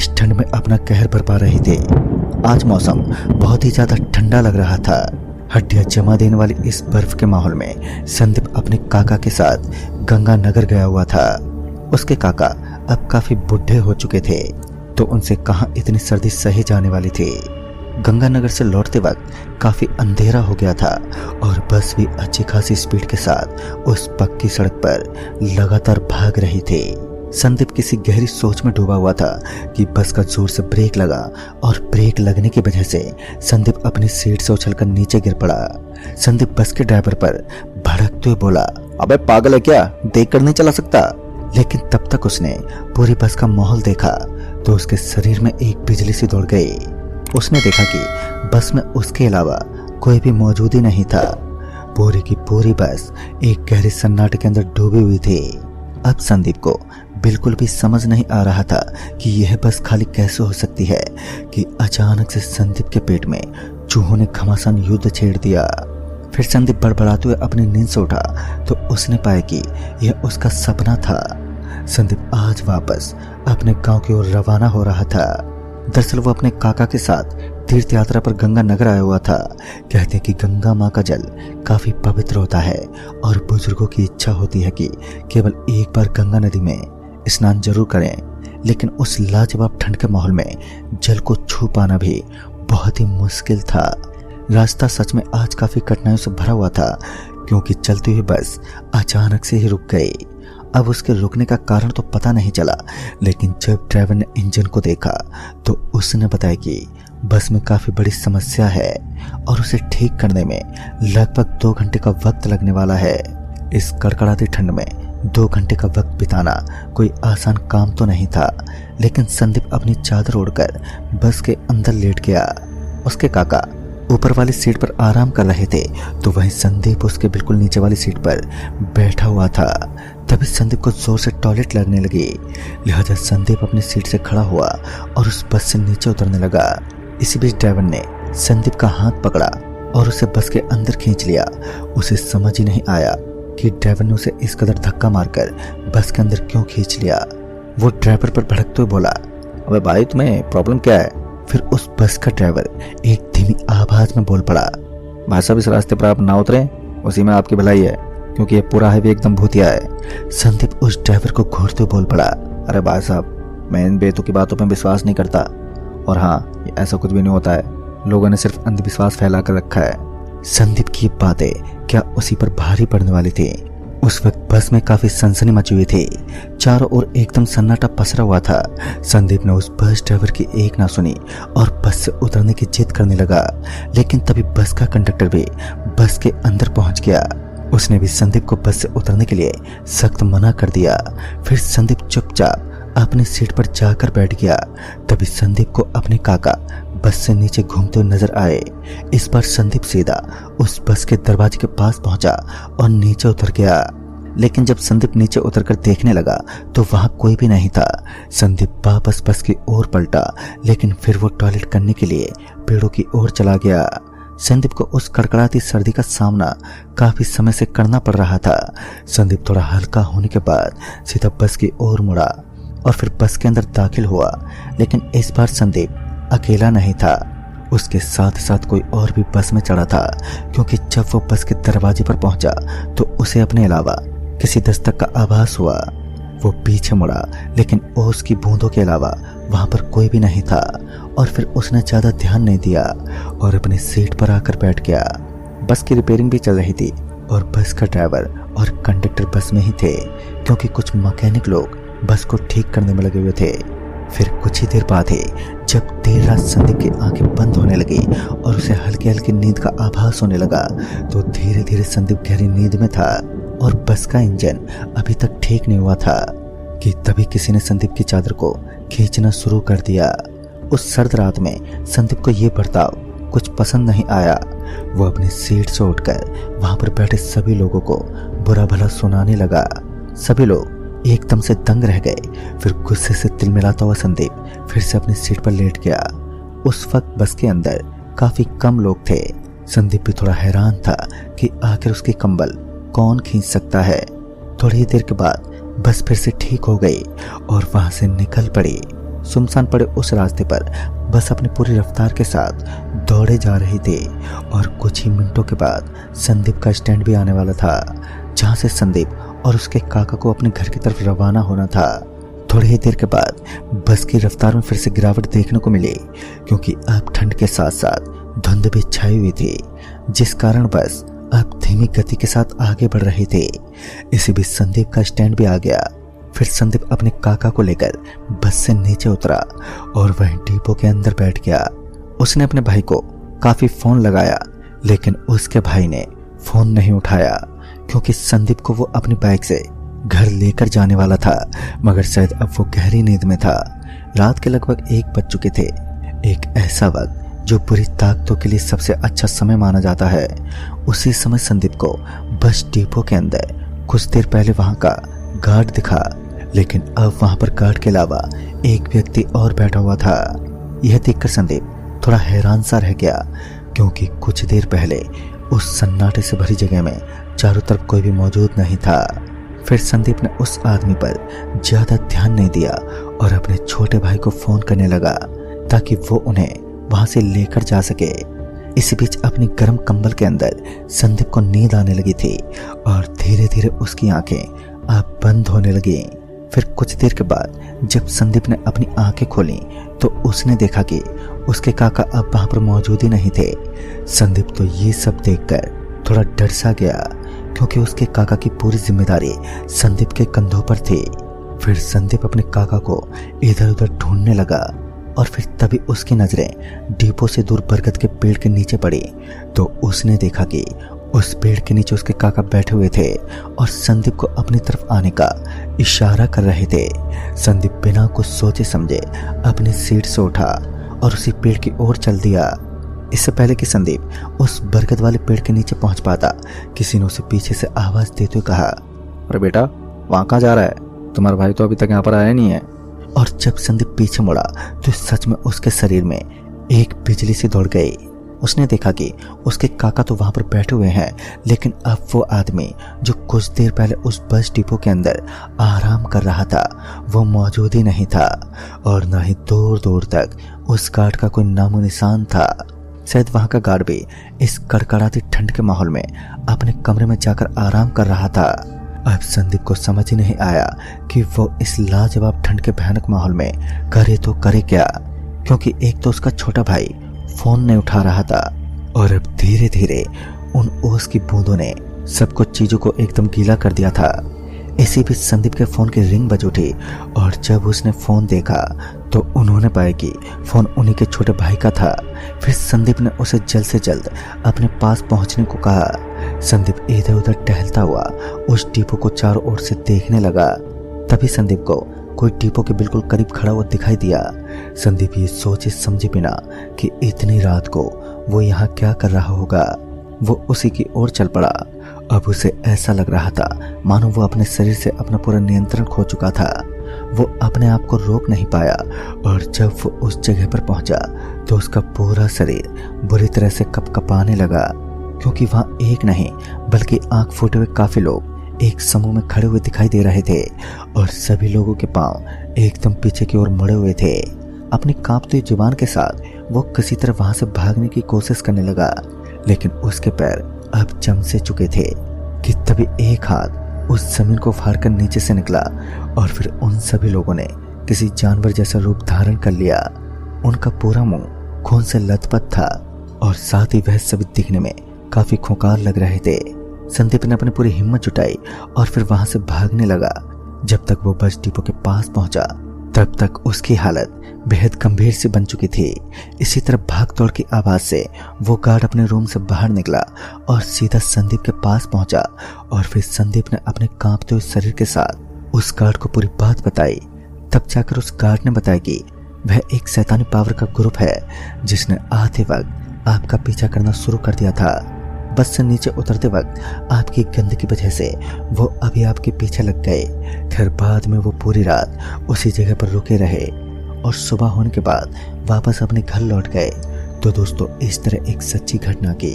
इस ठंड में अपना कहर बरपा रहे थे। आज मौसम बहुत ही ज्यादा ठंडा लग रहा था। हड्डियां जमा देने वाली इस बर्फ के माहौल में संदीप अपने काका के साथ गंगानगर गया हुआ था। उसके काका अब काफी बुढ़े हो चुके थे, तो उनसे कहां इतनी सर्दी सही जाने वाली थी। गंगानगर से लौटते वक्त काफी अंधेरा हो गया था और बस भी अच्छी खासी स्पीड के साथ उस पक्की सड़क पर लगातार भाग रही थी। संदीप किसी गहरी सोच में डूबा हुआ था कि बस का जोर से ब्रेक लगा और ब्रेक लगने की वजह से संदीप अपनी सीट से उछलकर नीचे गिर पड़ा। संदीप बस के ड्राइवर पर भड़कते हुए बोला, अबे पागल है क्या, देख कर नहीं चला सकता। लेकिन तब तक उसने पूरी बस का माहौल देखा तो उसके शरीर में एक बिजली सी दौड़ गई। उसने देखा कि बस में उसके अलावा कोई भी मौजूद ही नहीं था। पूरी की पूरी बस एक गहरे सन्नाटे के अंदर डूबी हुई थी। अब संदीप को बिल्कुल भी समझ नहीं आ रहा था कि यह बस खाली कैसे हो सकती है कि अचानक से संदीप के पेट में चूहों ने घमासान युद्ध छेड़ दिया। फिर संदीप बड़बड़ाते हुए अपनी नींद से उठा तो उसने पाया कि यह उसका सपना था। संदीप आज वापस अपने गांव की ओर रवाना हो रहा था। दरअसल वो अपने काका के साथ तीर्थ यात्रा पर गंगानगर आया हुआ था। कहते हैं कि गंगा माँ का जल काफी पवित्र होता है और बुजुर्गों की इच्छा होती है कि केवल एक बार गंगा नदी में स्नान जरूर करें। लेकिन उस लाजवाब ठंड के माहौल में जल को छू पाना भी बहुत ही मुश्किल था। रास्ता सच में आज काफी कठिनाइयों से भरा हुआ था, क्योंकि चलती हुई बस अचानक से ही रुक गई। अब उसके रुकने का कारण तो पता नहीं चला, लेकिन जब ड्राइवर ने इंजन को देखा तो उसने बताया कि बस में काफी बड़ी समस्या है और उसे ठीक करने में लगभग 2 घंटे का वक्त लगने वाला है। इस कड़कड़ाती ठंड में 2 घंटे का वक्त बिताना कोई आसान काम तो नहीं था। लेकिन संदीप अपनी चादर ओढ़कर बस के अंदर लेट गया। उसके काका ऊपर वाली सीट पर आराम कर रहे थे, तो वहीं संदीप उसके बिल्कुल नीचे वाली सीट पर बैठा हुआ था। तभी संदीप को जोर से टॉयलेट लगने लगी। लिहाजा संदीप अपनी सीट से खड़ा हुआ और उस बस से नीचे उतरने लगा। इसी बीच ड्राइवर ने संदीप का हाथ पकड़ा और उसे बस के अंदर खींच लिया। उसे समझ ही नहीं आया कि ड्राइवर ने उसे इस कदर धक्का मारकर बस के अंदर क्यों खींच लिया। वो ड्राइवर पर भड़कते हुए बोला, अबे भाई तुम्हें प्रॉब्लम क्या है। फिर उस बस का ड्राइवर एक धीमी आवाज में बोल पड़ा, भाई साहब इस रास्ते पर आप ना उतरे, उसी में आपकी भलाई है, क्योंकि ये पूरा हाईवे एकदम भूतिया है। संदीप उस ड्राइवर को घूरते हुए बोल पड़ा, अरे भाई साहब मैं इन बेतुकी बातों पर विश्वास नहीं करता, और हाँ ऐसा कुछ भी नहीं होता है, लोगों ने सिर्फ अंधविश्वास फैला कर रखा है। संदीप की बातें क्या उसी पर भारी पड़ने वाली थी। उस वक्त बस में काफी सनसनी मची हुई थी। चारों ओर एकदम सन्नाटा पसरा हुआ था। संदीप ने उस बस ड्राइवर की एक ना सुनी और बस से उतरने की जिद करने लगा। लेकिन तभी बस का कंडक्टर भी बस के अंदर पहुंच गया। उसने भी संदीप को बस से उतरने के लिए सख्त मना कर दिया। फिर संदीप चुपचाप अपनी सीट पर जाकर बैठ गया। तभी संदीप को अपने काका बस से नीचे घूमते हुए नजर आए। इस बार संदीप सीधा उस बस के दरवाजे के पास पहुंचा और नीचे उतर गया। लेकिन जब संदीप नीचे उतरकर देखने लगा तो वहां कोई भी नहीं था। संदीप वापस बस की ओर पलटा, लेकिन फिर वो टॉयलेट करने के लिए पेड़ों की ओर चला गया। संदीप को उस कड़कड़ाती सर्दी का सामना काफी समय से करना पड़ रहा था। संदीप थोड़ा हल्का होने के बाद सीधा बस की ओर मुड़ा और फिर बस के अंदर दाखिल हुआ। लेकिन इस बार संदीप अकेला नहीं था, उसके साथ साथ कोई और भी बस में चढ़ा था। क्योंकि जब वो बस के दरवाजे पर पहुंचा तो उसे अपने अलावा किसी दस्तक का आभास हुआ। वो पीछे मुड़ा, लेकिन ओस की बूंदों के अलावा वहां पर कोई भी नहीं था। और फिर उसने ज्यादा ध्यान नहीं दिया और अपनी सीट पर आकर बैठ गया। बस की रिपेयरिंग भी चल रही थी और बस का ड्राइवर और कंडक्टर बस में ही थे, क्योंकि कुछ मैकेनिक लोग बस को ठीक करने में लगे हुए थे। फिर कुछ ही देर बाद ही जब देर रात संदीप की आंखें बंद होने लगी और उसे हल्की हल्की नींद का आभास होने लगा, तो धीरे धीरे संदीप गहरी नींद में था और बस का इंजन अभी तक ठीक नहीं हुआ था कि तभी किसी ने संदीप की चादर को खींचना शुरू कर दिया। उस सर्द रात में संदीप को यह बर्ताव कुछ पसंद नहीं आया। वो अपनी सीट से उठकर वहां पर बैठे सभी लोगों को बुरा भला सुनाने लगा। सभी लोग एकदम से दंग रह गए। फिर गुस्से से तिलमिलाता हुआ संदीप फिर से अपनी सीट पर लेट गया। उस वक्त बस के अंदर काफी कम लोग थे। संदीप भी थोड़ा हैरान था कि आखिर उसकी कंबल कौन खींच सकता है। थोड़ी ही देर के बाद बस फिर से ठीक हो गई और वहां से निकल पड़ी। सुनसान पड़े उस रास्ते पर बस अपनी पूरी रफ्तार के साथ दौड़े जा रही थी और कुछ ही मिनटों के बाद संदीप का स्टैंड भी आने वाला था, जहां से संदीप और उसके काका को अपने घर की तरफ रवाना होना था। थोड़ी ही देर के बाद बस की रफ्तार में फिर से गिरावट देखने को मिली, क्योंकि अब ठंड के साथ साथ धुंध भी छाई हुई थी, जिस कारण बस अब धीमी गति के साथ आगे बढ़ रही थी। इसी बीच संदीप का स्टैंड भी आ गया। फिर संदीप अपने काका को लेकर बस से नीचे उतरा और वहीं डिपो के अंदर बैठ गया। उसने अपने भाई को काफी फोन लगाया, लेकिन उसके भाई ने फोन नहीं उठाया, क्योंकि संदीप को वो अपनी बाइक से घर लेकर जाने वाला था, मगर शायद अब वो गहरी नींद में था। रात के लगभग 1 बज चुके थे, एक ऐसा वक्त जो बुरी ताकतों के लिए सबसे अच्छा समय माना जाता है। उसी समय संदीप को बस डिपो के अंदर कुछ देर पहले वहां का गार्ड दिखा, लेकिन अब वहां पर गार्ड के अलावा एक व्यक्ति और बैठा हुआ था। यह देखकर संदीप थोड़ा हैरान सा रह गया, क्योंकि कुछ देर पहले उस सन्नाटे से भरी जगह में चारों तरफ कोई भी मौजूद नहीं था। फिर संदीप ने उस आदमी पर ज्यादा ध्यान नहीं दिया और अपने छोटे भाई को फोन करने लगा, ताकि वो उन्हें वहां से लेकर जा सके। इसी बीच अपनी गर्म कंबल के अंदर संदीप को नींद आने लगी थी और धीरे धीरे उसकी आंखें अब बंद होने लगी। फिर कुछ देर के बाद जब संदीप ने अपनी आंखें खोली तो उसने देखा कि उसके काका अब वहां पर मौजूद ही नहीं थे। संदीप तो ये सब देखकर थोड़ा डर सा गया, क्योंकि उसके काका की पूरी जिम्मेदारी संदीप के कंधों पर थी। फिर संदीप अपने काका को इधर उधर ढूंढने लगा और फिर तभी उसकी नजरें डिपो से दूर बरगद के पेड़ के नीचे पड़ी, तो उसने देखा कि उस पेड़ के नीचे उसके काका बैठे हुए थे और संदीप को अपनी तरफ आने का इशारा कर रहे थे। संदीप बिना कुछ सोचे समझे अपनी सीट से उठा और उसी पेड़ की ओर चल दिया। इससे पहले कि संदीप उस बरगद वाले पेड़ के नीचे पहुंच पाता, किसी ने उसे पीछे से आवाज देते हुए कहा, अरे बेटा, वहां कहाँ जा रहा है? तुम्हारा भाई तो अभी तक यहाँ पर आया नहीं है। और जब संदीप पीछे मुड़ा तो सच में उसके शरीर में एक बिजली सी दौड़ गई। उसने देखा कि उसके काका तो वहां पर बैठे हुए हैं, लेकिन अब वो आदमी जो कुछ देर पहले उस बस डिपो के अंदर आराम कर रहा था, वो मौजूद ही नहीं था और न ही दूर दूर तक उस गार्ड का कोई नामो निशान था। शायद वहां का गार्ड भी इस कड़कड़ाती ठंड के माहौल में अपने कमरे में जाकर आराम कर रहा था। अब संदीप को समझ ही नहीं आया कि वो इस लाजवाब ठंड के भयानक माहौल में करे तो करे क्या, क्योंकि एक तो उसका छोटा भाई फोन नहीं उठा रहा था और अब धीरे धीरे उन ओस की बूंदों ने सब कुछ चीजों को एकदम गीला कर दिया था। इसी बीच संदीप के फोन की रिंग बज उठी और जब उसने फोन देखा तो उन्होंने पाया कि फोन उन्हीं के छोटे भाई का था। फिर संदीप ने उसे जल्द से जल्द अपने पास पहुंचने को कहा। संदीप इधर उधर टहलता हुआ उस डिपो को चारों ओर से देखने लगा। तभी संदीप को कोई डिपो के बिल्कुल करीब खड़ा हुआ दिखाई दिया। संदीप ये सोचे समझे बिना कि इतनी रात को वो यहाँ क्या कर रहा होगा, वो उसी की ओर चल पड़ा। अब उसे ऐसा लग रहा था मानो वो अपने शरीर से अपना पूरा नियंत्रण खो चुका था। वो अपने आप को रोक नहीं पाया और जब वो उस जगह पर पहुंचा तो उसका पूरा शरीर बुरी तरह से कपकपाने लगा, क्योंकि वहां एक नहीं बल्कि आंख फूटे हुए काफी लोग एक समूह में खड़े हुए दिखाई दे रहे थे और सभी लोगों के पांव एकदम पीछे की ओर मुड़े हुए थे। अपनी कांपती जुबान के साथ वो किसी तरह वहां से भागने की कोशिश करने लगा, लेकिन उसके पैर अब जम से चुके थे कि तभी एक हाथ उस जमीन को फाड़कर नीचे से निकला और फिर उन सभी लोगों ने किसी जानवर जैसा रूप धारण कर लिया। उनका पूरा मुंह खून से लथपथ था और साथ ही वह सभी दिखने में काफी खूंखार लग रहे थे। संदीप ने अपनी पूरी हिम्मत जुटाई और फिर वहां से भागने लगा। जब तक वो बस डिपो के पास पहुंचा तब तक उसकी हालत बेहद गंभीर सी बन चुकी थी। इसी तरह भाग दौड़ की आवाज से वो गार्ड अपने रूम से बाहर निकला और सीधा संदीप के पास पहुंचा और फिर संदीप ने अपने कांपते हुए शरीर के साथ उस गार्ड को पूरी बात बताई। तब जाकर उस गार्ड ने बताया कि वह एक शैतानी पावर का ग्रुप है जिसने आते वक्त आपका पीछा करना शुरू कर दिया था। बस से नीचे उतरते वक्त आपकी गंद की वजह से वो अभी आपके पीछे लग गए। खैर बाद में वो पूरी रात उसी जगह पर रुके रहे और सुबह होने के बाद वापस अपने घर लौट गए। तो दोस्तों, इस तरह एक सच्ची घटना की